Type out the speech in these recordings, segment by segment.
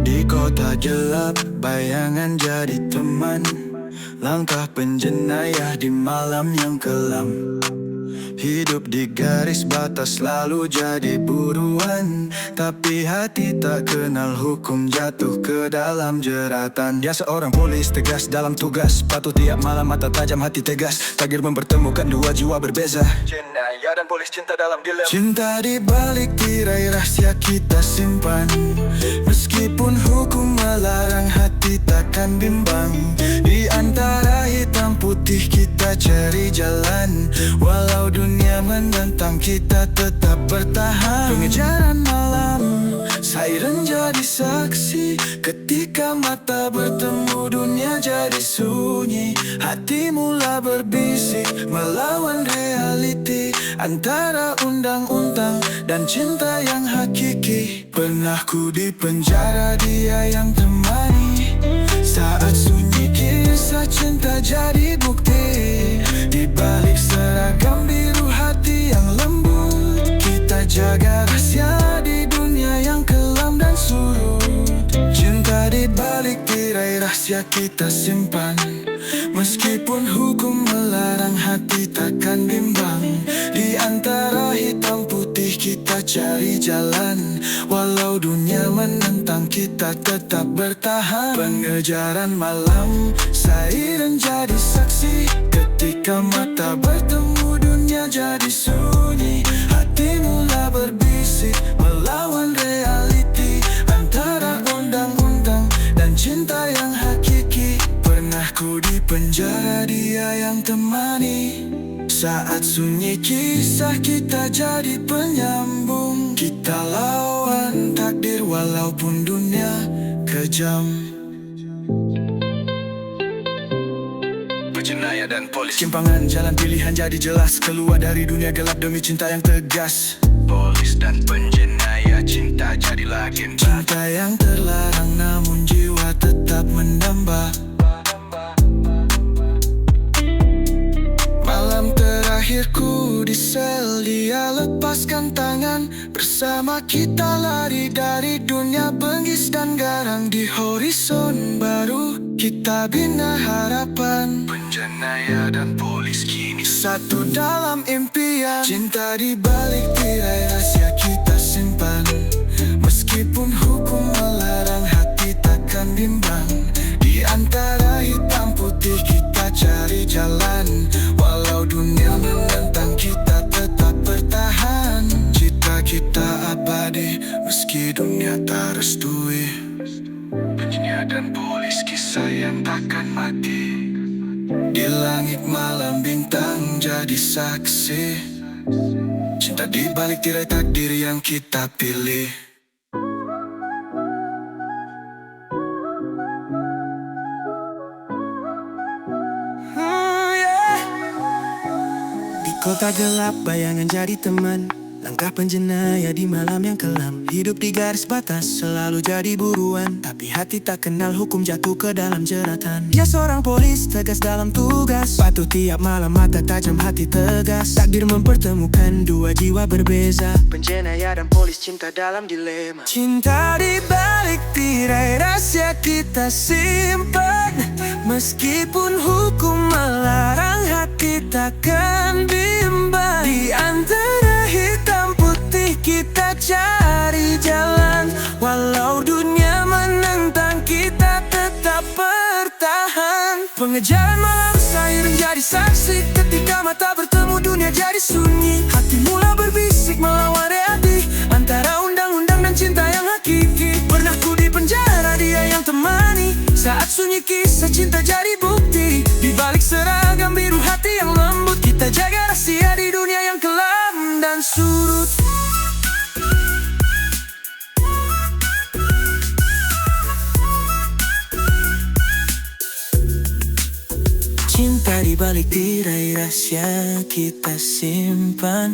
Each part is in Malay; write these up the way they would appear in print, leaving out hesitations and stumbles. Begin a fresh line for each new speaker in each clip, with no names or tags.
Di kota gelap, bayangan jadi teman. Langkah penjenayah di malam yang kelam. Hidup di garis batas selalu jadi buruan. Tapi hati tak kenal hukum, jatuh ke dalam jeratan. Dia seorang polis tegas dalam tugas, patuh tiap malam, mata tajam, hati tegas. Takdir mempertemukan dua jiwa berbeza, jenayah dan polis, cinta dalam dilema. Cinta di balik tirai rahasia kita simpan. Meskipun hukum melarang, hati takkan bimbang. Di antara hitam putih kita cari jalan. Walau dunia menentang, kita tetap bertahan. Pengejaran malam, siren jadi saksi. Ketika mata bertemu, dunia jadi sunyi. Hati mula berbisik, melawan reality. Antara undang-undang dan cinta yang hakiki. Pernah ku di penjara, dia yang temani. Saat sunyi, kisah cinta jadi bukti. Di balik seragam biru, hati yang lembut. Kita jaga rahasia di dunia yang kelam dan surut. Cinta di balik tirai rahasia kita simpan. Meskipun hukum melarang, hati takkan bimbang. Di antara hitam putih kita cari jalan. Walau dunia menentang, kita tetap bertahan. Pengejaran malam, siren jadi saksi. Ketika mata bertemu, dunia jadi sunyi. Hati mula berbisik, melawan reality. Antara undang-undang dan cinta yang hakiki. Pernah ku di penjara, dia yang temani. Saat sunyi, kisah kita jadi penyambung. Kita lawan takdir walaupun dunia kejam. Penjenayah dan polis, simpangan jalan pilihan jadi jelas. Keluar dari dunia gelap demi cinta yang tegas. Polis dan penjenayah, cinta jadi legenda. Cinta yang terlarang namun jiwa tetap mendamba. Malam terakhirku di sel, dia lepaskan tangan. Bersama kita lari dari dunia bengis dan garang. Di horizon baru kita bina harapan. Penjenayah dan polis kini satu dalam impian. Cinta di balik tirai rahasia kita simpan. Meskipun hukum melarang, hati takkan bimbang. Di antara hitam putih kita cari jalan. Walau dunia menentang, kita tetap bertahan. Cita kita abadi meski dunia tak restui. Penyiar dan polis, kisah yang takkan mati. Di langit malam, bintang jadi saksi. Cinta di balik tirai takdir yang kita pilih.
Kota gelap, bayangan jadi teman. Langkah penjenayah di malam yang kelam. Hidup di garis batas, selalu jadi buruan. Tapi hati tak kenal hukum, jatuh ke dalam jeratan. Dia seorang polis tegas dalam tugas, patuh tiap malam, mata tajam, hati tegas. Takdir mempertemukan dua jiwa berbeza. Penjenayah dan polis, cinta dalam dilema. Cinta di balik tirai rahasia kita simpan. Meskipun hukum melarang, hati takkan bimbang. Di antara hitam putih kita cari jalan. Walau dunia menentang, kita tetap bertahan. Pengejaran malam, siren jadi saksi. Ketika mata bertemu, dunia jadi sunyi. Hati mula berbisik, melawan reality. Antara undang-undang dan cinta yang hakiki. Pernah ku di penjara, dia yang temani. Saat sunyi, kisah cinta jadi bukti. Di balik seragam biru, hati yang lembut. Kita jaga rahasia di dunia yang kelam dan surut. Cinta di balik tirai rahasia kita simpan.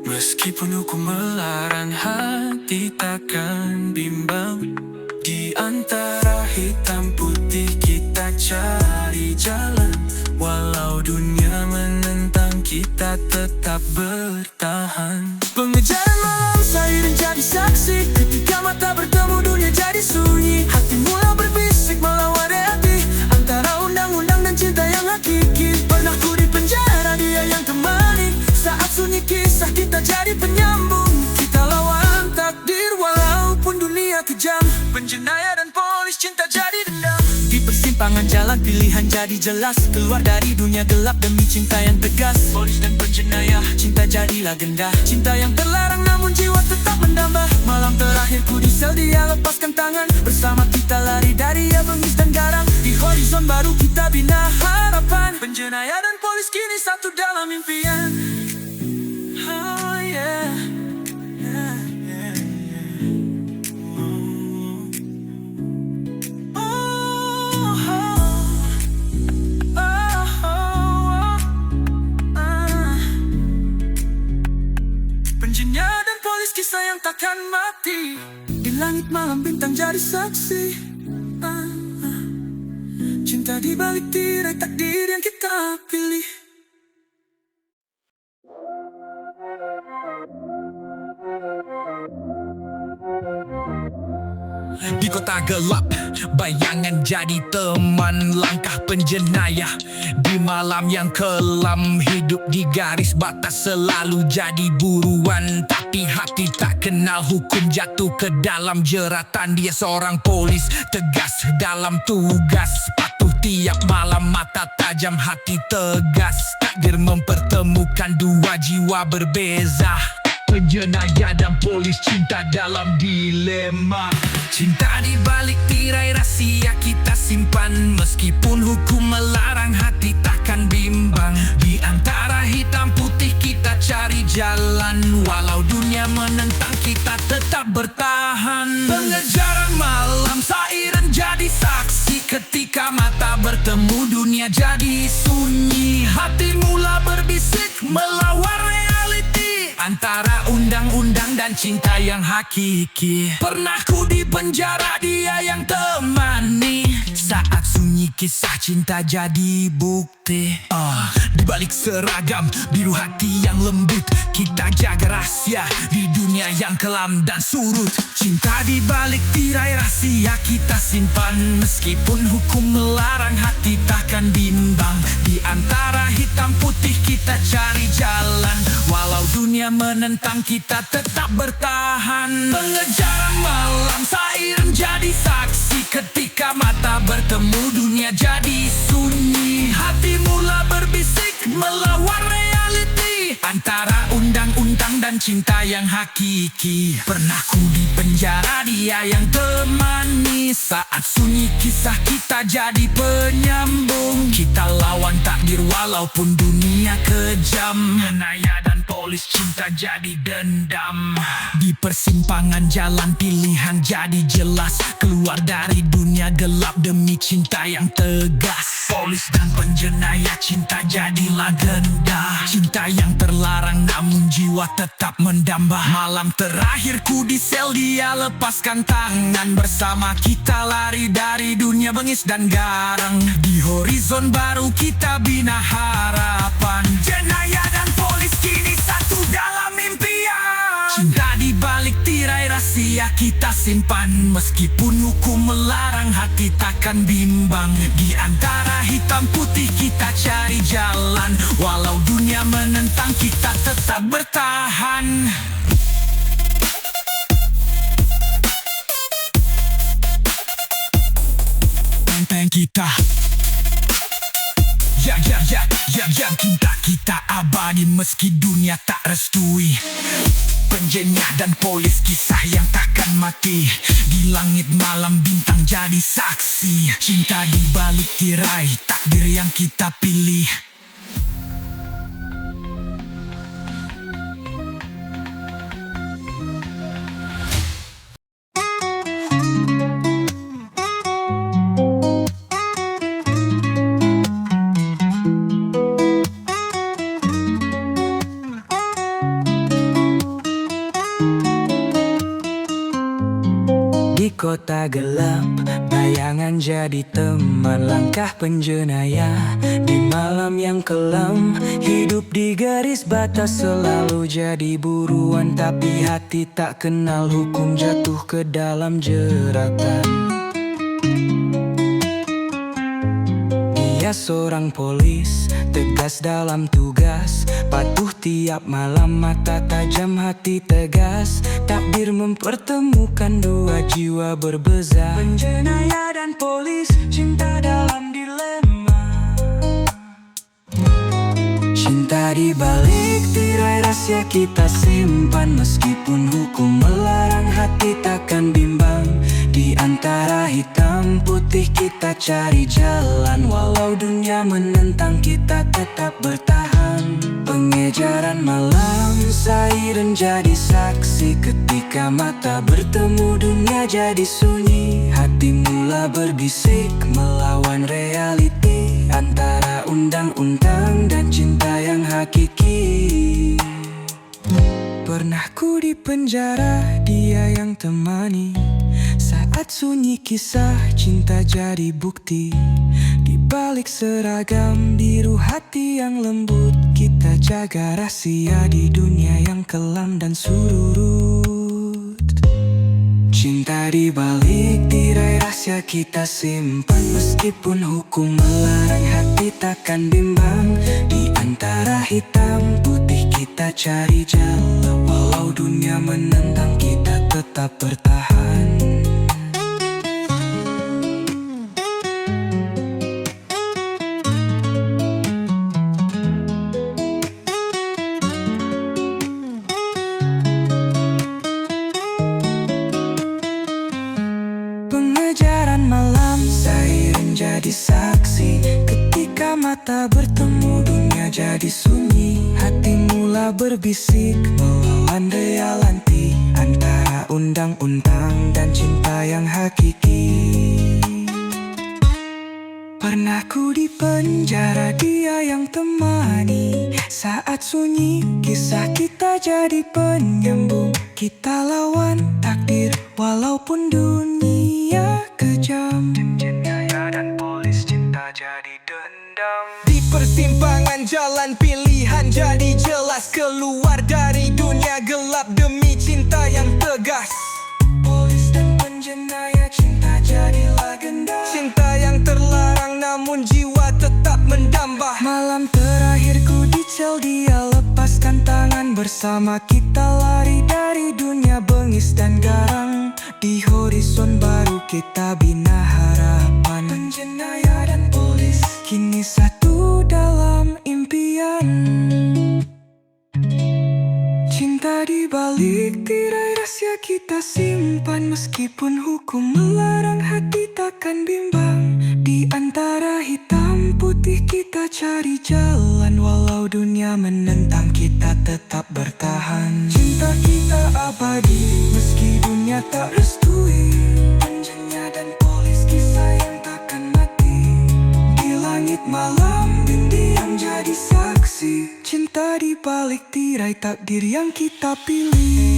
Meskipun hukum melarang, hati takkan bimbang. Di antara hitam putih kita cari jalan. Walau dunia menentang, kita tetap bertahan. Pengejaran malam, siren jadi saksi. Ketika mata bertemu, dunia jadi sunyi. kejam, penjenayah dan polis cinta jadi dendam. Di persimpangan jalan pilihan jadi jelas, keluar dari dunia gelap demi cinta yang tegas. Polis dan penjenayah, cinta jadi legenda. Cinta yang terlarang namun jiwa tetap mendamba. Malam terakhirku di sel, dia lepaskan tangan. Bersama kita lari dari bengis dan garang. Di horizon baru kita bina harapan. Penjenayah dan polis kini satu dalam impian. Oh yeah. Penjenayah dan polis kisah yang takkan mati. Di langit malam bintang jadi saksi. Cinta di balik tirai takdir yang kita pilih.
Di kota gelap, bayangan jadi teman. Langkah penjenayah di malam yang kelam. Hidup di garis batas selalu jadi buruan. Tapi hati tak kenal hukum, jatuh ke dalam jeratan. Dia seorang polis tegas dalam tugas. Patuh tiap malam, mata tajam, hati tegas. Takdir mempertemukan dua jiwa berbeza. Penjenayah dan polis cinta dalam dilema. Cinta di balik tirai rahsia kita simpan. Meskipun hukum melarang, hati takkan bimbang. Di antara hitam putih kita cari jalan. Walau dunia menentang, kita tetap bertahan. Pengejaran malam, siren jadi saksi. Ketika mata bertemu, dunia jadi sunyi. Hati mula berbisik melawan reality. Antara undang-undang dan cinta yang hakiki. Pernah ku di penjara, dia yang temani. Saat sunyi kisah cinta jadi bukti. Di balik seragam biru hati yang lembut, kita jaga rahasia di dunia yang kelam dan surut. Cinta di balik tirai rahsia kita simpan. Meskipun hukum melarang, hati takkan bimbang. Di antara hitam putih kita cari jalan. Walau dunia menentang, kita tetap bertahan. Pengejaran malam, siren jadi saksi. Ketika mata bertemu, dunia jadi sunyi. Hati mula berbisik melawan reality. Antara undang-undang dan cinta yang hakiki. Pernah ku di penjara, dia yang temani. Saat sunyi kisah kita jadi penyambung. Kita lawan takdir walaupun dunia kejam. Penjenayah dan polis cinta jadi dendam. Di persimpangan jalan pilihan jadi jelas. Keluar dari dunia gelap demi cinta yang tegas. Polis dan penjenayah cinta jadi legenda. Cinta yang terlarang namun jiwa tetap mendamba. Malam terakhirku di sel, dia lepaskan tangan. Bersama kita lari dari dunia bengis dan garang. Di horizon baru kita bina harapan. Penjenayah dan polis kini satu dalam impian. Cinta di balik tirai rahsia kita simpan. Meskipun hukum melarang, hati takkan bimbang. Di antara hitam putih kita cari jalan. Walau dunia menentang, kita tetap bertahan. Tenteng kita, yang kita abadi meski dunia tak restui. Penjenayah dan polis kisah yang takkan mati. Di langit malam bintang jadi saksi. Cinta di balik tirai takdir yang kita pilih.
Di kota gelap, bayangan jadi teman. Langkah penjenayah di malam yang kelam. Hidup di garis batas selalu jadi buruan. Tapi hati tak kenal hukum, jatuh ke dalam jeratan. Dia seorang polis, tegas dalam tugas, patuh tiap malam, mata tajam, hati tegas. Takdir mempertemukan dua jiwa berbeza, penjenayah dan polis, cinta dalam dilema. Cinta di balik tirai rahasia kita simpan, meskipun hukum melarang, hati takkan bimbang. Di antara hitam putih kita cari jalan, walau dunia menentang kita tetap bertahan. Pengejaran malam, siren jadi saksi, ketika mata bertemu dunia jadi sunyi. Hati mula berbisik melawan realiti, antara undang-undang dan cinta yang hakiki. Pernah ku di penjara, dia yang temani, saat sunyi kisah cinta jadi bukti. Di balik seragam biru hati yang lembut, kita jaga rahasia di dunia yang kelam dan surut. Cinta di balik tirai rahasia kita simpan, meskipun hukum melarang, hati takkan bimbang. Di antara hitam putih kita cari jalan, walau dunia menentang kita tetap bertahan. Pengejaran malam, siren jadi saksi, ketika mata bertemu dunia jadi sunyi. Hati mula berbisik melawan realiti, antara undang-undang dan cinta yang hakiki. Pernah ku di penjara, dia yang temani, saat sunyi kisah kita jadi penyambung. Kita lawan takdir walaupun dunia kejam, penjenayah dan polis, cinta jadi dendam. Di persimpangan jalan pilihan jadi jelas, keluar dari dunia gelap demi cinta yang tegas. Polis dan penjenayah, cinta jadi legenda, cinta yang terlarang namun jiwa tetap mendamba. Malam terakhirku di sel, dia lepaskan tangan, bersama kita lari dari dunia bengis dan garang. Di horizon baru kita bina harapan, penjenayah dan polis kini satu dalam impian. Cinta di balik tirai rahasia kita simpan, meskipun hukum melarang, hati takkan bimbang. Di antara hitam putih kita cari jalan, walau dunia menentang kita tetap bertahan. Cinta kita abadi meski dunia tak restui, penjenayah dan polis, kisah yang takkan mati. Di langit malam diam jadi saksi, cinta di balik tirai takdir yang kita pilih.